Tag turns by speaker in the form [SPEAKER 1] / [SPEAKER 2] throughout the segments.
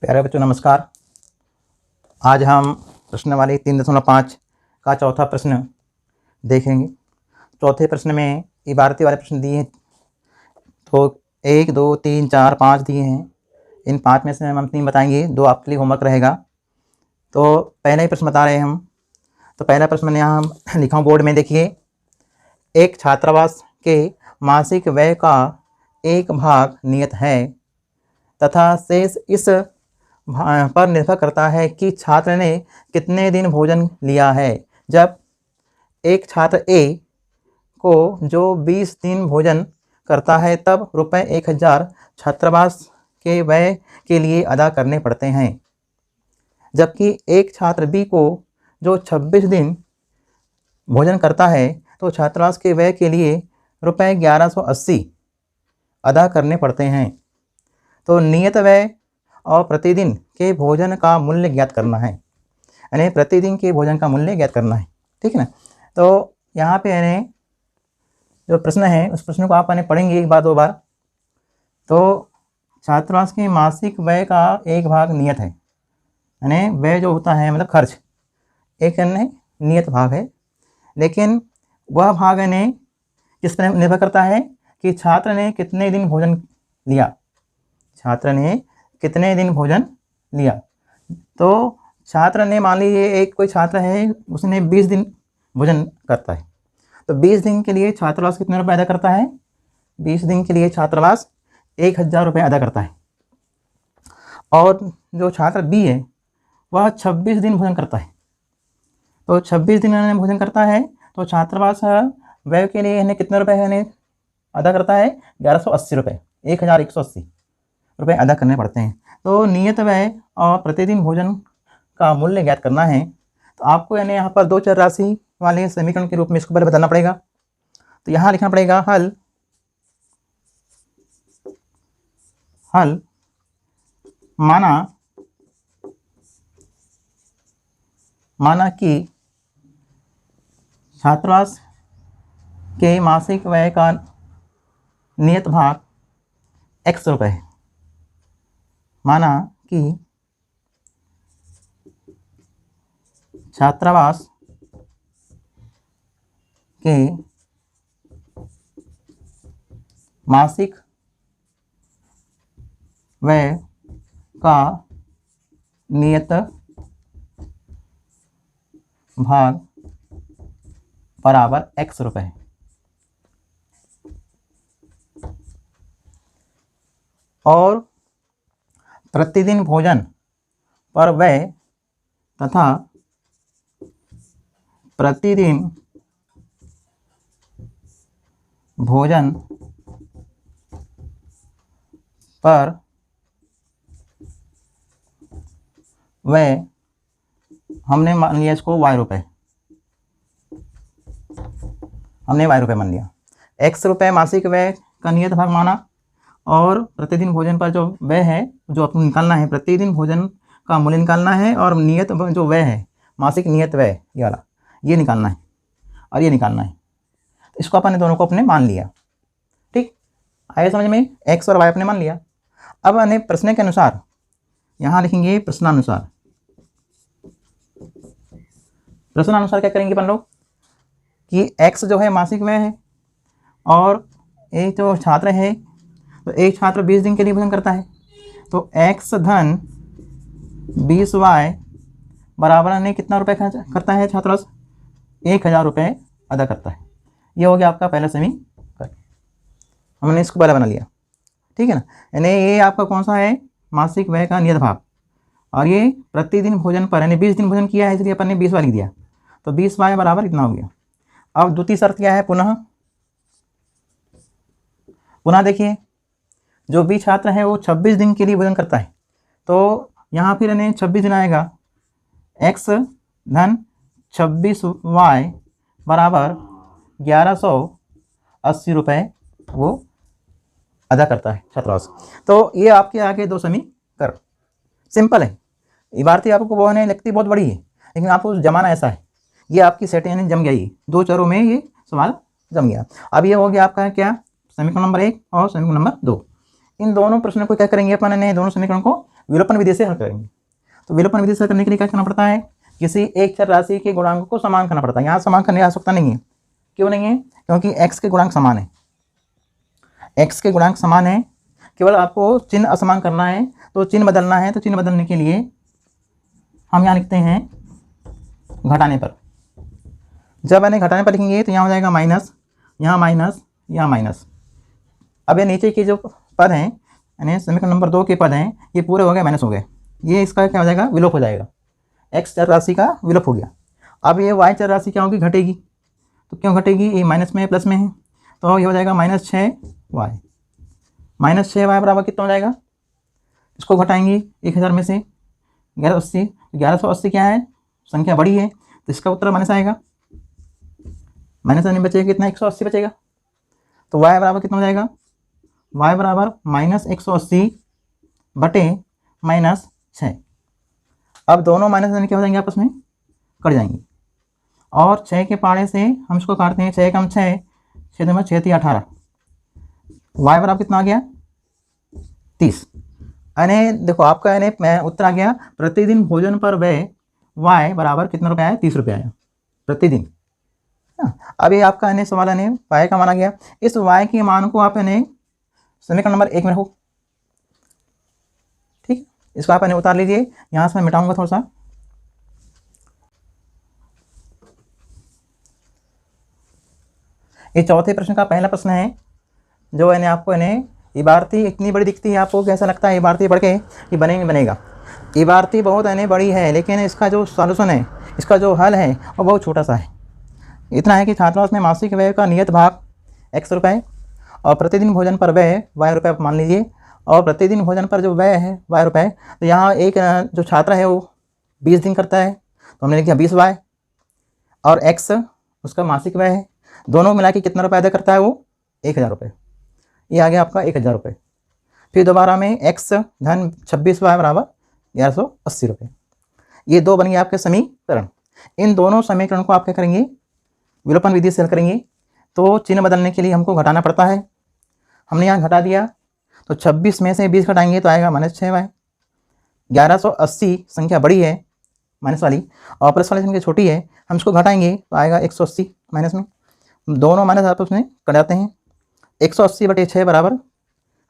[SPEAKER 1] प्यारे बच्चों नमस्कार। आज हम प्रश्नावली 3.5 का चौथा प्रश्न देखेंगे। चौथे प्रश्न में इबारती वाले प्रश्न दिए हैं, तो 1, 2, 3, 4, 5 दिए हैं। इन 5 में से हम 3 बताएंगे, 2 आपके लिए होमवर्क रहेगा। तो पहला ही प्रश्न बता रहे हैं हम। तो पहला प्रश्न मैंने यहाँ लिखा हूँ बोर्ड में, देखिए। एक छात्रावास के मासिक व्यय का एक भाग नियत है तथा शेष इस पर निर्भर करता है कि छात्र ने कितने दिन भोजन लिया है। जब एक छात्र ए को जो 20 दिन भोजन करता है तब रुपये 1000 छात्रावास के व्यय के लिए अदा करने पड़ते हैं। जबकि एक छात्र बी को जो 26 दिन भोजन करता है तो छात्रावास के व्यय के लिए रुपये 1180 अदा करने पड़ते हैं। तो नियत व्यय और प्रतिदिन के भोजन का मूल्य ज्ञात करना है, यानी प्रतिदिन के भोजन का मूल्य ज्ञात करना है, ठीक है ना। तो यहाँ पे यानी जो प्रश्न है उस प्रश्न को आप पढ़ेंगे एक बार 2 बार। तो छात्रावास के मासिक व्यय का एक भाग नियत है, यानी व्यय जो होता है मतलब खर्च, एक नियत भाग है, लेकिन वह भाग यानी किस पर निर्भर करता है कि छात्र ने कितने दिन भोजन लिया। छात्र ने कितने दिन भोजन लिया। तो छात्र ने मान लीजिए एक कोई छात्र है, उसने 20 दिन भोजन करता है, तो 20 दिन के लिए छात्रावास कितने रुपये अदा करता है। 20 दिन के लिए छात्रावास 1000 रुपये अदा करता है। और जो छात्र बी है वह 26 दिन भोजन करता है, तो 26 दिन भोजन करता है तो छात्रावास व्यय के लिए इन्हें कितने रुपये अदा करता है। 1180 रुपये, 1180 रुपये अदा करने पड़ते हैं। तो नियत व्यय और प्रतिदिन भोजन का मूल्य ज्ञात करना है। तो आपको यानी यहाँ पर 2 चर राशि वाले समीकरण के रूप में इसको पहले बताना पड़ेगा। तो यहाँ लिखना पड़ेगा हल माना कि छात्रावास के मासिक व्यय का नियत भाग x रुपये है। माना कि छात्रावास के मासिक व्यय का नियत भाग बराबर x रुपये है। और प्रतिदिन भोजन पर व्यय तथा प्रतिदिन भोजन पर व्यय हमने मान लिया इसको y रुपये, हमने y रुपये मान लिया। x रुपये मासिक व्यय का नियत भाग माना, और प्रतिदिन भोजन पर जो व्यय है जो आपको निकालना है, प्रतिदिन भोजन का मूल्य निकालना है, और नियत जो व्यय है मासिक नियत व्यय ये वाला ये निकालना है और ये निकालना है। तो इसको अपन दोनों को अपने मान लिया, ठीक आए समझ में। x और y अपने मान लिया। अब अन्य प्रश्न के अनुसार यहाँ लिखेंगे प्रश्नानुसार। प्रश्नानुसार क्या करेंगे अपन लोग कि x जो है मासिक व्यय है, और एक जो छात्र है तो एक छात्र 20 दिन के लिए भोजन करता है, तो x धन 20y बराबर ने कितना रुपये खर्च करता है छात्रावास। 1000 रुपये अदा करता है। ये हो गया आपका पहला समीकरण, हमने इसको पहले बना लिया, ठीक है ना। यानी ये आपका कौन सा है, मासिक व्यय का नियत भाग, और ये प्रतिदिन भोजन पर यानी 20 दिन भोजन किया है इसलिए अपन ने 20 लिख दिया, तो 20y बराबर इतना हो गया। अब द्वितीय शर्त क्या है, पुनः देखिए जो बी छात्र है वो 26 दिन के लिए भोजन करता है, तो यहाँ फिर यानी 26 दिन आएगा, x धन 26y बराबर 1180 रुपये वो अदा करता है छात्रावास। तो ये आपके आगे 2 समीकरण सिंपल है। इबारती आपको वो नहीं लगती बहुत बड़ी है, लेकिन आपको जमाना ऐसा है, ये आपकी सेट यानी जम गई, 2 चरों में ये सवाल जम गया। अब ये हो गया आपका क्या, समीकरण नंबर 1 और समीकरण नंबर 2। इन दोनों प्रश्नों को क्या करेंगे अपन ने, दोनों समीकरण को विलोपन विधि से हल करेंगे। तो विलोपन विधि से हल करने के लिए क्या करना पड़ता है, किसी एक चर राशि के गुणांक को समान करना पड़ता है। यहाँ समान करने की आवश्यकता नहीं है। क्यों नहीं है, क्योंकि x के गुणांक समान है, x के गुणांक समान है, केवल आपको चिन्ह असमान करना है। तो चिन्ह बदलना है, तो चिन्ह बदलने के लिए हम यहाँ लिखते हैं घटाने पर। जब मैंने घटाने पर लिखेंगे तो यहाँ हो जाएगा माइनस, यहाँ माइनस, यहाँ माइनस। अब ये नीचे के जो पद हैं यानी समीकरण नंबर 2 के पद हैं, ये पूरे हो गए माइनस हो गए। ये इसका क्या हो जाएगा, विलोप हो जाएगा। x चर राशि का विलोप हो गया। अब ये y चर राशि क्या होगी, घटेगी। तो क्यों घटेगी, ये माइनस में प्लस में है, तो ये हो जाएगा -6y। -6y बराबर कितना हो जाएगा, इसको घटाएंगे 1000 में से 1180। 1180 क्या है, संख्या बड़ी है, तो इसका उत्तर माइनस आएगा। माइनस नहीं बचेगा, कितना 180 बचेगा। तो y बराबर कितना हो जाएगा, y बराबर -180 बटे -6। अब दोनों माइनस यानी क्या हो जाएंगे, आपस में कट जाएंगे। और 6 के पाड़े से हम इसको काटते हैं, 6 कम 6, 6 में 6 18। y बराबर कितना आ गया, 30। यानी देखो आपका यानी मैं उत्तर आ गया, प्रतिदिन भोजन पर व्यय y बराबर कितना रुपया आया, 30 रुपया आया प्रतिदिन। अभी आपका यानी सवाल यानी y का मान आ गया। इस y के मान को आप यानी समीकरण नंबर 1 में रखो, ठीक। इसको आप यानी उतार लीजिए, यहाँ से मैं मिटाऊंगा थोड़ा सा। ये चौथे प्रश्न का पहला प्रश्न है, जो यानी आपको यानी इबारती इतनी बड़ी दिखती है, आपको कैसा लगता है इबारती पढ़ के कि बनेगा। इबारती बहुत यानी बड़ी है, लेकिन इसका जो सॉल्यूशन है, इसका जो हल है वो बहुत छोटा सा है। इतना है कि छात्रावास में मासिक व्यय का नियत भाग x रुपये और प्रतिदिन भोजन पर व्यय y रुपये मान लीजिए, और प्रतिदिन भोजन पर जो व्यय है y रुपये। तो यहाँ एक जो छात्र है वो 20 दिन करता है, तो हमने लिखा 20y, और x उसका मासिक व्यय है। दोनों मिला के कितना रुपये अदा करता है वो, 1000 रुपये। ये आ गया आपका 1000 रुपये। फिर दोबारा में x धन 26y बराबर 1180 रुपये। ये दो बन गए आपके समीकरण। इन दोनों समीकरण को आप क्या करेंगे, विलोपन विधि से हल करेंगे। तो चिन्ह बदलने के लिए हमको घटाना पड़ता है। हमने यहाँ घटा दिया, तो 26 में से 20 घटाएंगे तो आएगा -6y। 1180 संख्या बड़ी है माइनस वाली, और प्लस वाली संख्या छोटी है, हम इसको घटाएंगे तो आएगा 180 माइनस में। दोनों माइनस आपस में कट जाते हैं। 180 बटे 6 बराबर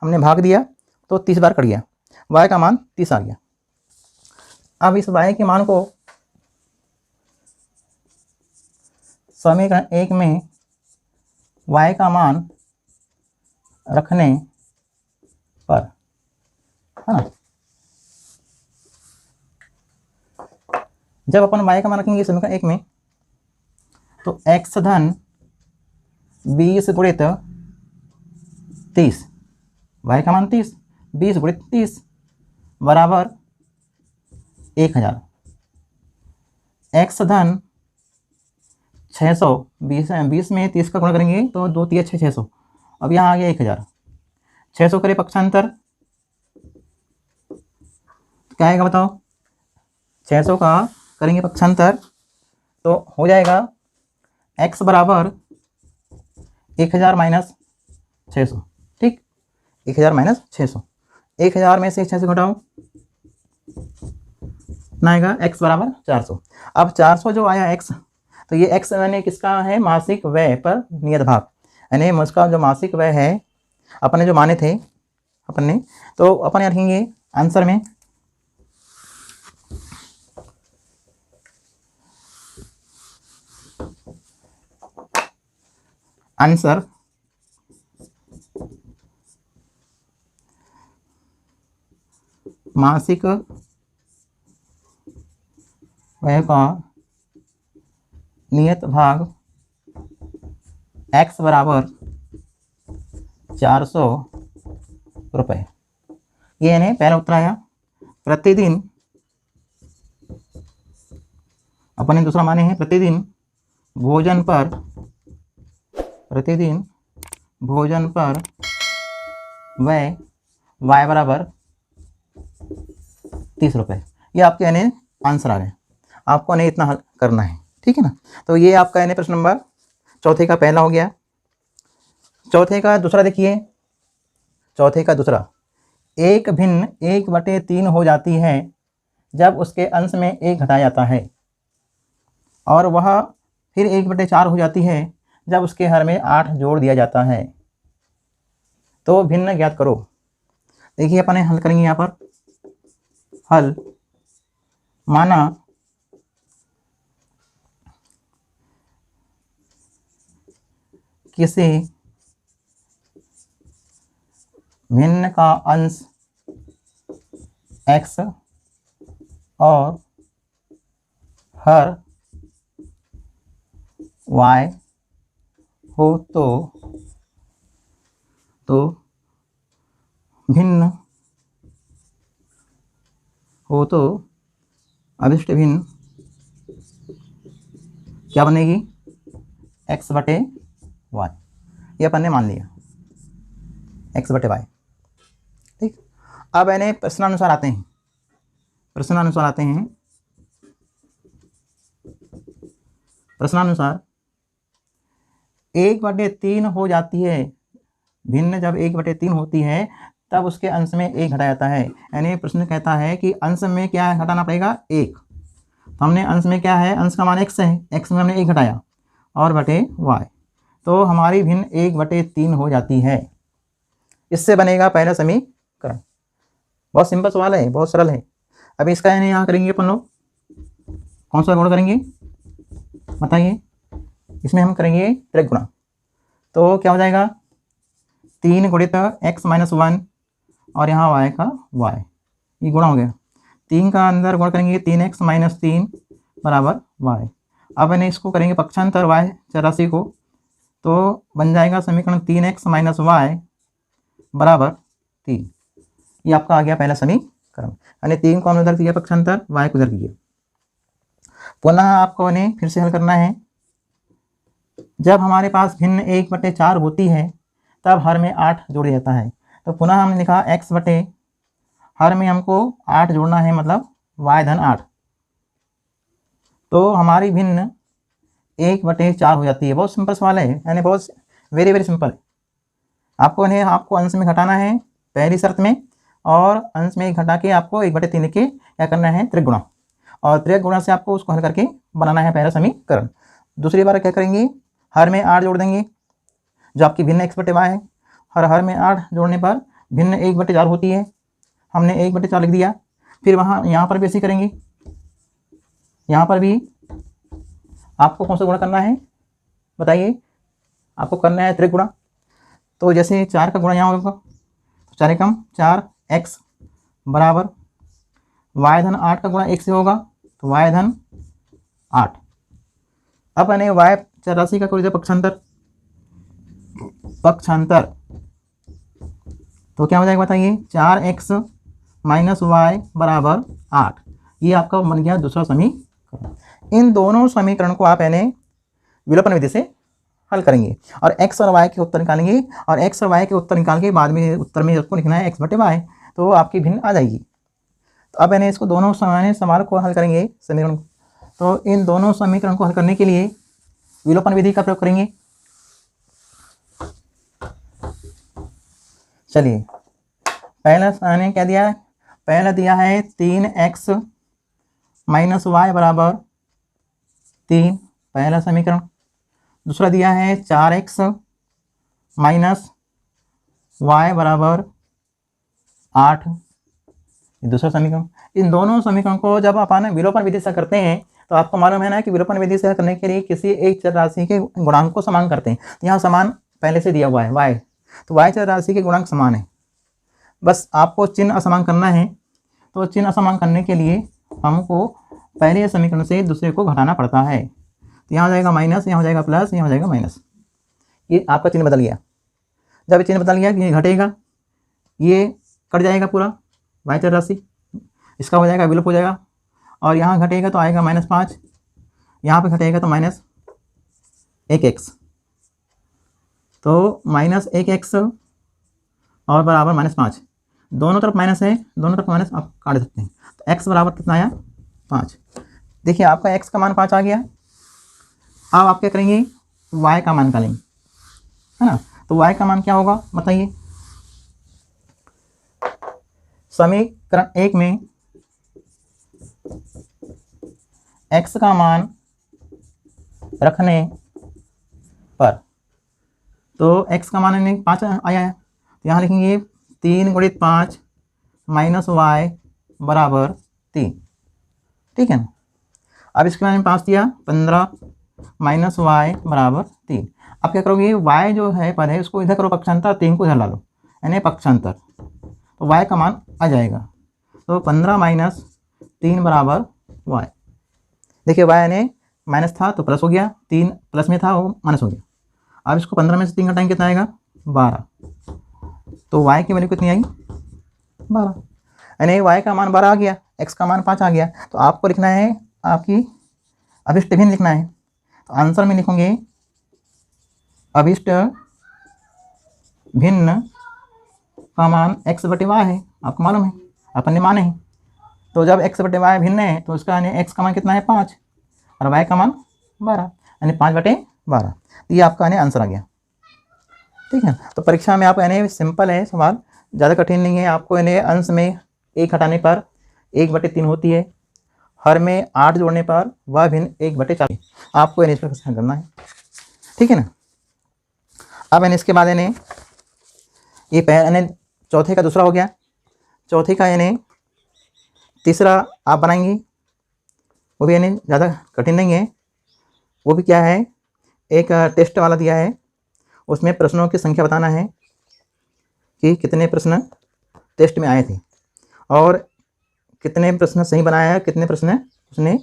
[SPEAKER 1] हमने भाग दिया तो 30 बार कट गया, y का मान 30 आ गया। अब इस y के मान को समीकरण 1 में y का मान रखने पर, है ना, जब अपन y का मान रखेंगे समीकरण 1 में, तो x धन 20 गुणित 30, y का मान 30, 20 गुणित 30 बराबर 1000। x धन 600, 20 में 30 का गुणा करेंगे तो 2 3 6 600। अब यहाँ आ गया 1000। 600 करे पक्षांतर, क्या आएगा बताओ, 600 का करेंगे पक्षांतर तो हो जाएगा x बराबर 1000 माइनस 600, ठीक। 1000 माइनस 600, 1000 में से 600 घटाओ, कितना आएगा, x बराबर 400। अब 400 जो आया x, तो ये x यानी किसका है, मासिक व्यय पर नियत भाग, यानी उसका जो मासिक व्यय है अपने जो माने थे अपन ने, तो अपन रखेंगे आंसर में आंसर मासिक व्यय का नियत भाग x बराबर 400 रुपये। ये यानी पहला उत्तर आया। प्रतिदिन अपने दूसरा माने हैं, प्रतिदिन भोजन पर व्यय y बराबर 30 रुपये। ये आपके यानी आंसर आ गए। आपको यानी इतना हल करना है, ठीक है ना। तो ये आपका यानी प्रश्न नंबर चौथे का पहला हो गया। चौथे का दूसरा देखिए, चौथे का दूसरा, एक भिन्न 1/3 हो जाती है जब उसके अंश में 1 घटाया जाता है, और वह फिर 1/4 हो जाती है जब उसके हर में 8 जोड़ दिया जाता है। तो भिन्न ज्ञात करो। देखिए अपने हल करेंगे यहाँ पर। हल माना किसी भिन्न का अंश x और हर y हो तो भिन्न हो तो अभिष्ट भिन्न क्या बनेगी? x/y। ये अपन ने मान लिया x/y। ठीक, अब इन्हें प्रश्नानुसार आते हैं। प्रश्नानुसार 1/3 हो जाती है। भिन्न जब 1/3 होती है तब उसके अंश में 1 घटाया जाता है। यानी प्रश्न कहता है कि अंश में क्या घटाना पड़ेगा? 1। तो हमने अंश में क्या है? अंश का मान x है, x में हमने 1 घटाया और बटे y, तो हमारी भिन्न 1/3 हो जाती है। इससे बनेगा पहला समीकरण। बहुत सिंपल सवाल है, बहुत सरल है। अभी इसका यानी यहाँ करेंगे अपन लोग कौन सा गुण करेंगे बताइए? इसमें हम करेंगे त्रिक गुणा। तो क्या हो जाएगा? 3 गुणित x - 1 और यहाँ y का y, ये गुणा हो गया। 3 का अंदर गुणा करेंगे 3x - 3 बराबर y। अब इन्हें इसको करेंगे पक्षांतर y चरराशि को, तो बन जाएगा समीकरण 3x - y बराबर 3। ये आपका आ गया पहला समीकरण। यानी 3 को हमने उधर किया पक्षांतर, y को उधर किया। पुनः आपको इन्हें फिर से हल करना है। जब हमारे पास भिन्न 1/4 होती है तब हर में 8 जोड़ा जाता है। तो पुनः हमने लिखा x बटे हर में हमको 8 जोड़ना है, मतलब y/8। तो हमारी भिन्न 1/4 हो जाती है। बहुत सिंपल सवाल है, यानी बहुत वेरी वेरी सिंपल। आपको अंश में घटाना है पहली शर्त में, और अंश में घटा के आपको 1/3 के क्या करना है? त्रिक गुणा। और त्रिक गुणा से आपको उसको हल करके बनाना है पहला समीकरण। दूसरी बार क्या करेंगे? हर में 8 जोड़ देंगे, जो आपकी भिन्न x/y है। हर में 8 जोड़ने पर भिन्न 1/4 होती है। हमने 1/4 लिख दिया। फिर यहाँ पर भी ऐसे करेंगे। यहाँ पर भी आपको कौन सा गुणा करना है बताइए? आपको करना है त्रिक गुणा। तो जैसे 4 का गुणा यहाँ होगा, तो 4 एकम 4x बराबर y/8 का गुणा 1 से होगा, तो y/8। अब मैंने y चरराशि का कोई पक्षांतर, तो क्या हो जाएगा बताइए? 4x - y बराबर 8। ये आपका बन गया दूसरा समीकरण। इन दोनों समीकरण को आप विलोपन विधि से हल करेंगे और x और y के उत्तर निकालेंगे, और x और y के उत्तर निकाल के बाद में उत्तर में आपको लिखना है x/y, तो आपकी भिन्न आ जाएगी। तो अब इसको दोनों सवाल को हल करेंगे समीकरण। तो इन दोनों समीकरण को हल करने के लिए विलोपन विधि का प्रयोग करेंगे। चलिए, पहला मैंने क्या दिया है? पहला दिया है 3x - y बराबर 3, पहला समीकरण। दूसरा दिया है 4x - y बराबर 8, दूसरा समीकरण। इन दोनों समीकरण को जब अपन विलोपन विधि से करते हैं, तो आपको मालूम है ना कि विलोपन विधि से करने के लिए किसी एक चर राशि के गुणांक को समान करते हैं। तो यहाँ समान पहले से दिया हुआ है y, तो y चर राशि के गुणांक समान है। बस आपको चिन्ह असमान करना है। तो चिन्ह असमान करने के लिए हमको पहले समीकरण से दूसरे को घटाना पड़ता है। तो यहाँ हो जाएगा माइनस, यहाँ हो जाएगा प्लस, यहाँ हो जाएगा माइनस। ये आपका चिन्ह बदल गया। जब चिन्ह बदल गया, ये घटेगा, ये कट जाएगा पूरा y चर राशि, इसका हो जाएगा विलोप हो जाएगा, और यहाँ घटेगा तो आएगा -5, यहाँ पे घटेगा तो -1x, तो -1x और बराबर -5। दोनों तरफ माइनस है, दोनों तरफ माइनस आप काट सकते हैं। तो x बराबर कितना आया? 5। देखिए आपका x का मान 5 आ गया। अब आप क्या करेंगे? y का मान निकालेंगे, है ना। तो y का मान क्या होगा बताइए? समीकरण 1 में x का मान रखने पर, तो x का मान 5 आया है, तो यहाँ लिखेंगे 3 × 5 - y बराबर 3। ठीक है ना। अब इसके बाद में 5 दिया 15 - y बराबर 3। अब क्या करोगे, y जो है पद है उसको इधर करो पक्षांतर, 3 को इधर ला लो यानी पक्षांतर, तो y का मान आ जाएगा। तो 15 - 3 बराबर y। देखिए y यानी माइनस था तो प्लस हो गया, 3 प्लस में था वो माइनस हो गया। अब इसको 15 में से 3 घटाएंगे कितना आएगा 12, तो y की वैल्यू कितनी आई 12, यानी y का मान 12 आ गया, x का मान 5 आ गया। तो आपको लिखना है, आपकी अभिष्ट भिन्न लिखना है, तो आंसर में लिखोगे अभिष्ट भिन्न का मान x बटे y है, आपको मालूम है, अपन ने माने हैं। तो जब x बटे y भिन्न है तो उसका यानी x का मान कितना है 5 और y का मान 12, यानी 5/12। ये आपका यानी आंसर आ गया। ठीक है, तो परीक्षा में आप यानी सिंपल है सवाल, ज़्यादा कठिन नहीं है। आपको यानी अंश में 1 हटाने पर 1/3 होती है, हर में 8 जोड़ने पर वह भिन्न 1/4, आपको यानी इस पर करना है। ठीक है ना। अब यानी इसके बाद यानी ये यानी चौथे का दूसरा हो गया, चौथे का यानी तीसरा आप बनाएंगे, वो भी यानी ज़्यादा कठिन नहीं है। वो भी क्या है, एक टेस्ट वाला दिया है, उसमें प्रश्नों की संख्या बताना है कि कितने प्रश्न टेस्ट में आए थे और कितने प्रश्न सही बनाया है, कितने प्रश्न उसने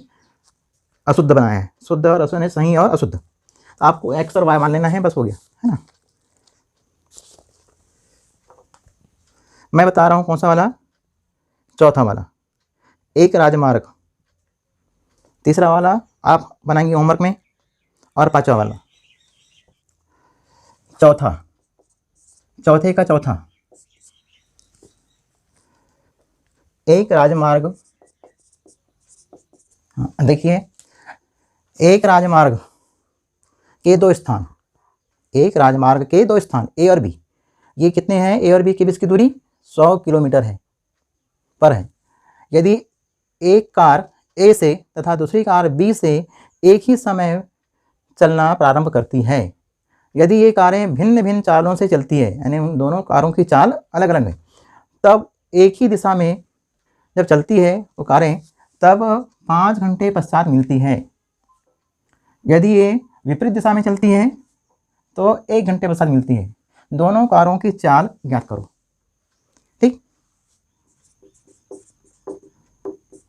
[SPEAKER 1] अशुद्ध बनाया है। शुद्ध और अशुद्ध, सही और अशुद्ध, आपको x और y मान लेना है, बस हो गया, है ना। मैं बता रहा हूँ कौन सा वाला, चौथा वाला, एक राजमार्ग। तीसरा वाला आप बनाएंगे होमवर्क में, और पांचवा वाला चौथा, चौथे का चौथा, एक राजमार्ग। देखिए, एक राजमार्ग के दो स्थान, एक राजमार्ग के दो स्थान ए और बी, ये कितने हैं, ए और बी के बीच की दूरी 100 किलोमीटर है पर है। यदि एक कार ए से तथा दूसरी कार बी से एक ही समय चलना प्रारंभ करती है, यदि ये कारें भिन्न भिन्न चालों से चलती है, यानी उन दोनों कारों की चाल अलग अलग है, तब एक ही दिशा में जब चलती है वो कारें, तब 5 घंटे पश्चात मिलती है। यदि ये विपरीत दिशा में चलती है तो 1 घंटे पश्चात मिलती है। दोनों कारों की चाल ज्ञात करो। ठीक,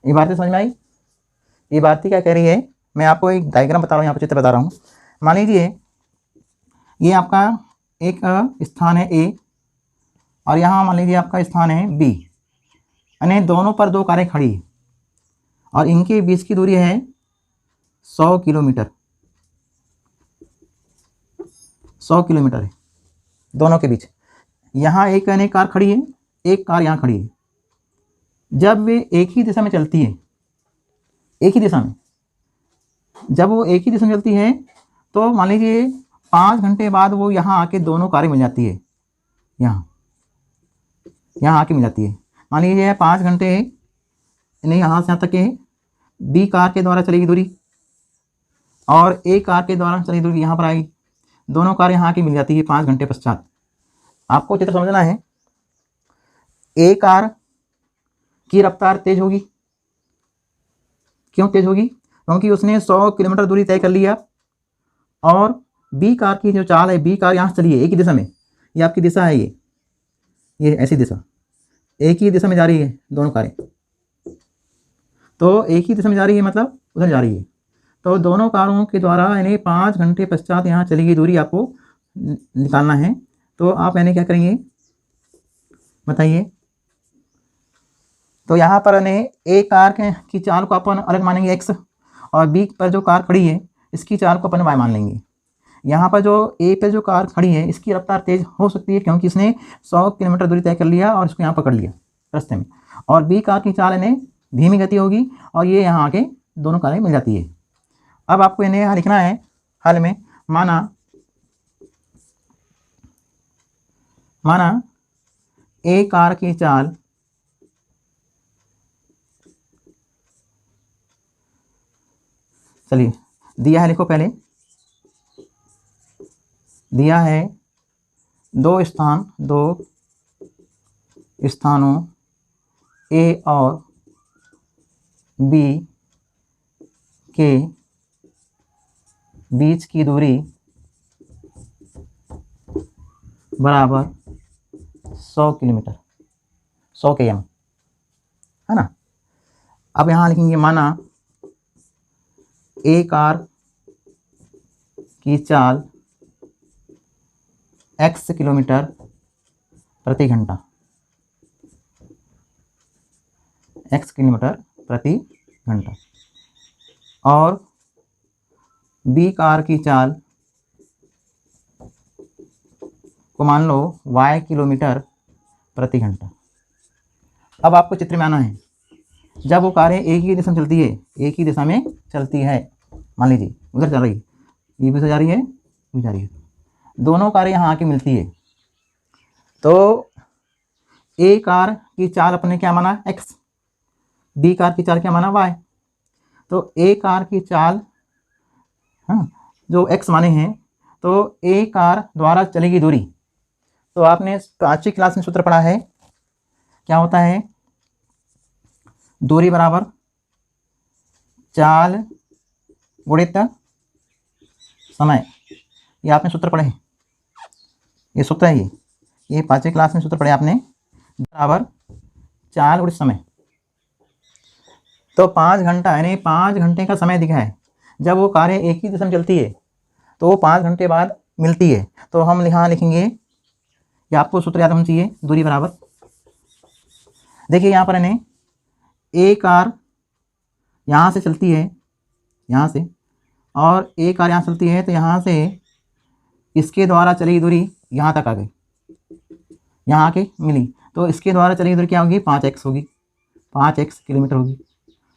[SPEAKER 1] ये बातें समझ में आई। ये बातें क्या कह रही है, मैं आपको एक डायग्राम बता रहा हूँ, यहाँ पर चित्र बता रहा हूँ। मान लीजिए ये आपका एक स्थान है ए और यहाँ मान लीजिए आपका स्थान है बी, यानी दोनों पर दो कारें खड़ी है और इनके बीच की दूरी है 100 किलोमीटर, 100 किलोमीटर है दोनों के बीच। यहाँ एक यानी कार खड़ी है, एक कार यहाँ खड़ी है। जब वे एक ही दिशा में चलती है, एक ही दिशा में, जब वो एक ही दिशा में चलती है तो मान लीजिए 5 घंटे बाद वो यहाँ आके दोनों कारें मिल जाती है, यहाँ आके मिल जाती है। मान लीजिए 5 घंटे नहीं, यहाँ से यहाँ तक के बी कार के द्वारा चलेगी दूरी और ए कार के द्वारा चलेगी दूरी यहाँ पर आएगी, दोनों कार यहाँ आके मिल जाती है 5 घंटे पश्चात। आपको चित्र समझना है, ए कार की रफ्तार तेज होगी। क्यों तेज होगी, क्योंकि उसने 100 किलोमीटर दूरी तय कर लिया और बी कार की जो चाल है, बी कार यहाँ से चली है एक ही दिशा में, ये आपकी दिशा है, ये ऐसी दिशा, एक ही दिशा में जा रही है दोनों कारें, तो एक ही दिशा में जा रही है मतलब उधर जा रही है। तो दोनों कारों के द्वारा यानी 5 घंटे पश्चात यहाँ चली गई दूरी आपको निकालना है। तो आप यानी क्या करेंगे बताइए। तो यहाँ पर यानी ए कार की चाल को अपन अलग मानेंगे x, और बी पर जो कार खड़ी है इसकी चाल को अपन y मान लेंगे। यहाँ पर जो ए पे जो कार खड़ी है इसकी रफ्तार तेज हो सकती है क्योंकि इसने 100 किलोमीटर दूरी तय कर लिया और इसको यहाँ पकड़ लिया रास्ते में, और बी कार की चाल यानी धीमी गति होगी और ये यहाँ आके दोनों कारें मिल जाती है। अब आपको इन्हें यहाँ लिखना है हल में, माना ए कार की चाल चलिए दिया है, लिखो पहले। दिया है दो स्थानों ए और बी के बीच की दूरी बराबर 100 किलोमीटर, 100 km, है ना। अब यहाँ लिखेंगे माना ए कार की चाल x किलोमीटर प्रति घंटा, x किलोमीटर प्रति घंटा, और बी कार की चाल को मान लो y किलोमीटर प्रति घंटा। अब आपको चित्र में आना है, जब वो कारें एक ही दिशा में चलती है, एक ही दिशा में चलती है, मान लीजिए उधर चल रही है, ये भी जा रही है, भी जा रही है, दोनों कारें यहाँ आके मिलती है, तो ए कार की चाल अपने क्या माना x, बी कार की चाल क्या माना y। तो ए कार की चाल, हाँ, जो x माने हैं, तो ए कार द्वारा चलेगी दूरी, तो आपने 5वीं क्लास में सूत्र पढ़ा है, क्या होता है, दूरी बराबर चाल गुणित समय। ये आपने सूत्र पढ़े हैं, ये सूत्र है, ये 5वीं क्लास में सूत्र पढ़े आपने, बराबर चाल गुणित समय। तो 5 घंटा यानी 5 घंटे का समय दिखा है, जब वो कारें एक ही दिशा में चलती है तो वो 5 घंटे बाद मिलती है, तो हम यहाँ लिखेंगे, ये आपको सूत्र याद होना चाहिए, दूरी बराबर, देखिए यहाँ पर इन्हें ए कार यहाँ से चलती है, यहाँ से, और ए कार यहाँ चलती है, तो यहाँ से इसके द्वारा चली दूरी यहाँ तक आ गई, यहाँ आके मिली, तो इसके द्वारा चली दूरी क्या होगी, 5x होगी, 5x किलोमीटर होगी।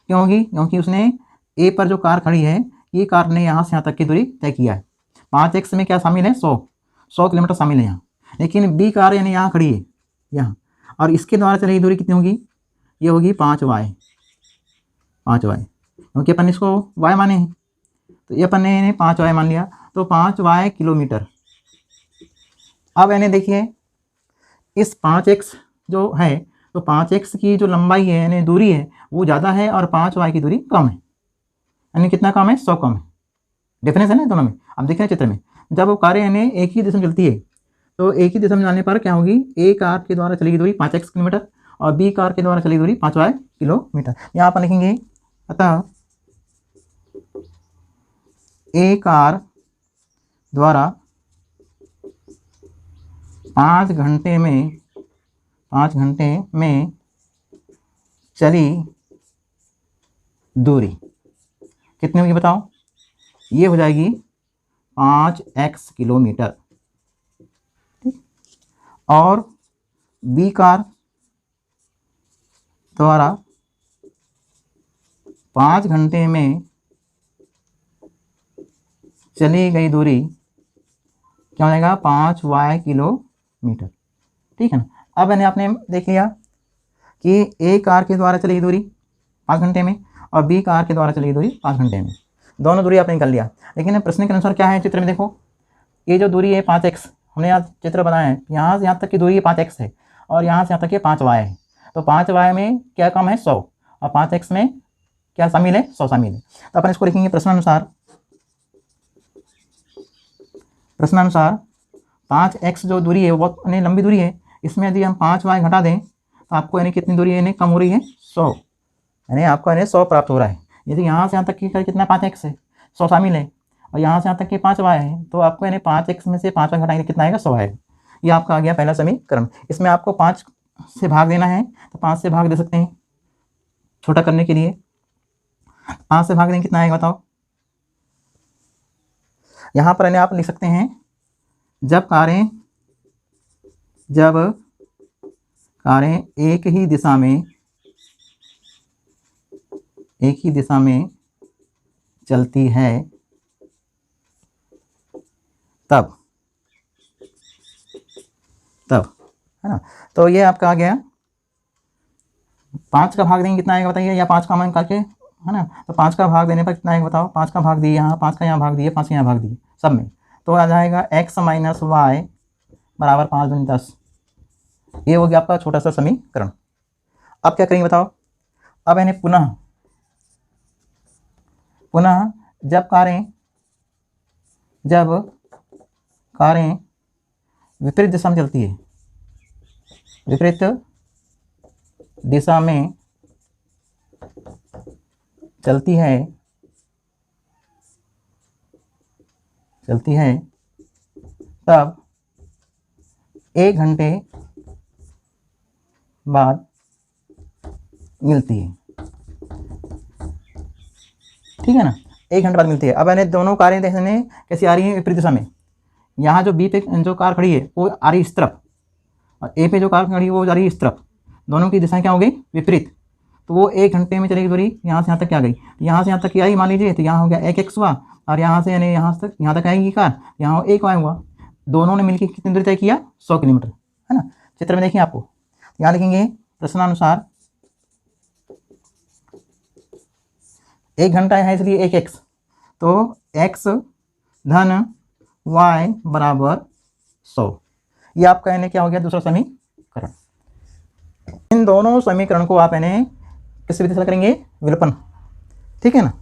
[SPEAKER 1] क्यों होगी, क्योंकि उसने ए पर जो कार खड़ी है, ये कार ने यहाँ से यहाँ तक की दूरी तय किया है। 5x में क्या शामिल है, 100 किलोमीटर शामिल है यहाँ, लेकिन बी कार यानी यहाँ खड़ी है यहाँ, और इसके द्वारा चली दूरी कितनी होगी, ये होगी 5y, क्योंकि अपन इसको y माने हैं, तो ये अपन ने 5y मान लिया, तो 5y किलोमीटर। अब यानी देखिए इस 5x जो है, तो 5x की जो लंबाई है यानी दूरी है वो ज़्यादा है, और 5y की दूरी कम है, यानी कितना कम है, 100 कम है, डिफरेंस है ना दोनों में। अब देखें चित्र में, जब वो कारें यानी एक ही दिशा में चलती है, तो एक ही दिशा में जाने पर क्या होगी, ए कार के द्वारा चलेगी दूरी 5x किलोमीटर, और बी कार के द्वारा चलेगी दूरी 5y किलोमीटर। यहाँ पर लिखेंगे, अतः ए कार द्वारा 5 घंटे में चली दूरी कितनी होगी बताओ, ये हो जाएगी 5x किलोमीटर, ठीक। और बी कार द्वारा 5 घंटे में चली गई दूरी क्या हो जाएगा, 5y किलोमीटर, ठीक है ना। अब मैंने आपने देख लिया कि ए कार के द्वारा चली दूरी 5 घंटे में, और बी कार के द्वारा चली दूरी 5 घंटे में, दोनों दूरी आपने निकाल लिया। लेकिन प्रश्न के अनुसार क्या है, चित्र में देखो, ये जो दूरी है 5x, हमने यहाँ चित्र बनाया है, यहाँ से यहाँ तक की दूरी 5x है, और यहाँ से यहाँ तक ये 5y है, तो 5y में क्या कम है, 100, और 5x में क्या शामिल है, 100 शामिल है। तो अपन इसको लिखेंगे प्रश्नानुसार 5x जो दूरी है वो बहुत यानी लंबी दूरी है, इसमें यदि हम 5y घटा दें तो आपको यानी कितनी दूरी यानी कम हो रही है, 100, यानी आपको यानी 100 प्राप्त हो रहा है। यदि यहाँ से यहाँ तक की कितना 5x है, 100 शामिल है, और यहाँ से यहाँ तक की 5y है, तो आपको यानी 5x में से 5y घटाएंगे कितना आएगा, 100 आएगा। ये आपका आ गया पहला समीकरण। इसमें आपको 5 से भाग देना है, तो 5 से भाग दे सकते हैं छोटा करने के लिए। 5 से भाग देंगे कितना आएगा बताओ। यहाँ पर आप लिख सकते हैं, जब कारें एक ही दिशा में चलती है तब है ना। तो ये आपका आ गया, 5 का भाग देंगे कितना आएगा बताइए, या 5 का मान करके है ना। तो 5 का भाग देने पर कितना है बताओ, 5 का भाग दिए यहाँ, 5 का यहाँ भाग दिए, 5 का यहाँ भाग दिए सब में, तो आ जाएगा x माइनस वाई बराबर 5 दूनी 10। ये हो गया आपका छोटा सा समीकरण। अब क्या करेंगे बताओ, अब इन्हें पुनः जब कारें विपरीत दिशा में चलती है, विपरीत दिशा में चलती है तब 1 घंटे बाद मिलती है, ठीक है ना, 1 घंटे बाद मिलती है। अब मैंने दोनों कारें देखने कैसी आ रही हैं, विपरीत दिशा में। यहाँ जो बी पे जो कार खड़ी है वो आ रही इस तरफ, और ए पे जो कार खड़ी है वो जा रही है इस तरफ। दोनों की दिशाएं क्या हो गई, विपरीत। तो वो 1 घंटे में चलेगी दूरी यहाँ से यहाँ तक क्या गई, यहाँ से यहाँ तक क्या आई मान लीजिए, तो यहाँ हो गया 1x हुआ, और यहाँ से यानी यहाँ तक आएगी कार, यहाँ 1 y हुआ। दोनों ने मिलकर कितनी दूरी तय किया, 100 किलोमीटर, है ना। चित्र में देखिए आपको, यहाँ लिखेंगे प्रश्नानुसार 1 घंटा है इसलिए 1x, तो x धन y बराबर 100। ये आपका यानी क्या हो गया, दूसरा समीकरण। इन दोनों समीकरण को आप यानी किस विधि से करेंगे, विलोपन, ठीक है ना।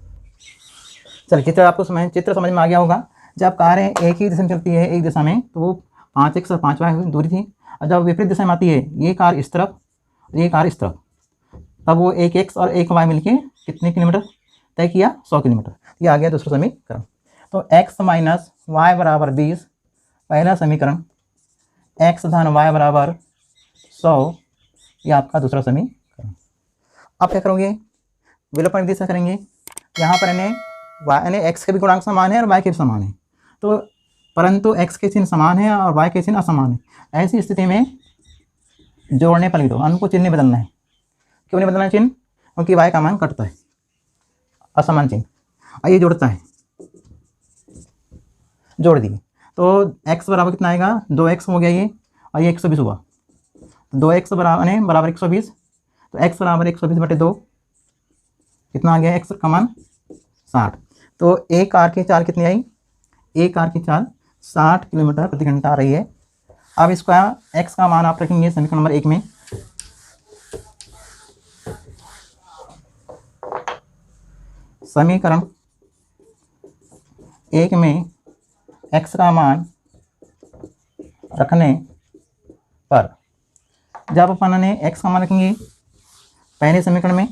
[SPEAKER 1] चलिए चित्र आपको समझ में आ गया होगा। जब कारें एक ही दिशा में चलती है, एक दिशा में, तो वो 5x और 5y दूरी थी, और जब विपरीत दिशा में आती है, ये कार इस तरफ, ये कार इस तरफ, तब वो 1x और 1y मिलके कितने किलोमीटर तय किया, 100 किलोमीटर। ये आ गया दूसरा समीकरण। तो x माइनस वाई बराबर 20 पहला समीकरण, x धन y बराबर 100 ये आपका दूसरा समीकरण। अब क्या करोगे, विलोपन विधि से करेंगे। यहाँ पर यानी यानी x के भी गुणांक समान है और y के भी समान है, तो परंतु x के चिन्ह समान है और y के चिन्ह असमान है। ऐसी स्थिति में जोड़ने पर लिख दो, उनको चिन्ह नहीं बदलना है। क्यों नहीं बदलना है चिन्ह, क्योंकि y का मान कटता है, असमान चिन्ह, और ये जोड़ता है, जोड़ दिए। तो x बराबर कितना आएगा, 2x हो गया ये, और ये 120 हुआ, 2x बराबर 120, तो x बराबर 120/2 कितना आ गया, x का मान 60। तो एक कार की चाल कितनी आई, एक कार की चाल 60 किलोमीटर प्रति घंटा आ रही है। अब इसका x का मान आप रखेंगे समीकरण नंबर 1 में। समीकरण 1 में x का मान रखने पर जब अपन ने x का मान रखेंगे पहले समीकरण में,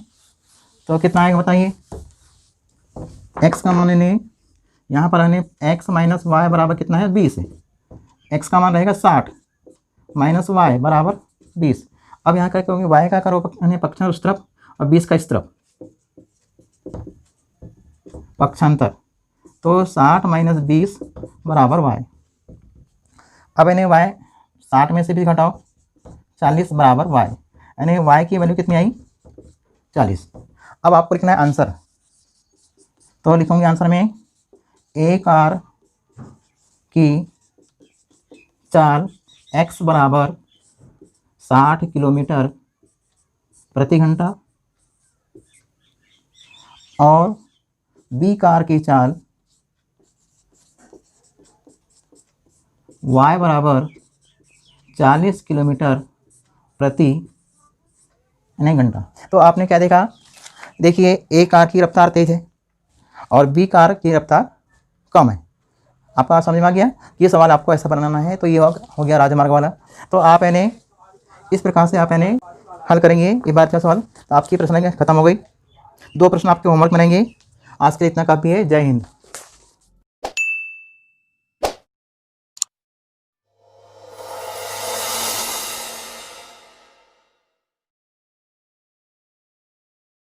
[SPEAKER 1] तो कितना आएगा बताइए। x का मान ने यहाँ पर आने x माइनस वाई बराबर कितना है, 20 है। x का मान रहेगा 60 माइनस वाई बराबर 20। अब यहाँ क्या करोगे, y का करो पक्षांतर उस तरफ और 20 का इस तरफ, पक्षांतर, तो 60 माइनस 20 बराबर y। अब इन्हें y 60 में से भी घटाओ, 40 बराबर y, यानी y की वैल्यू कितनी आई, 40। अब आपको लिखना है आंसर, तो लिखूंगे आंसर में एक कार की चाल x बराबर 60 किलोमीटर प्रति घंटा और b कार की चाल y बराबर 40 किलोमीटर प्रति घंटा। तो आपने क्या देखा, देखिए ए कार की रफ्तार तेज है और बी कार की रफ्तार कम है। आपका समझ में आ गया, ये सवाल आपको ऐसा बनाना है। तो ये हो गया राजमार्ग वाला। तो आप इन्हें इस प्रकार से आप इन्हें हल करेंगे ये बार का सवाल, तो आपकी प्रश्न खत्म हो गई। 2 प्रश्न आपके होमवर्क बनाएंगे। आज के लिए इतना काफ़ी है। जय हिंद।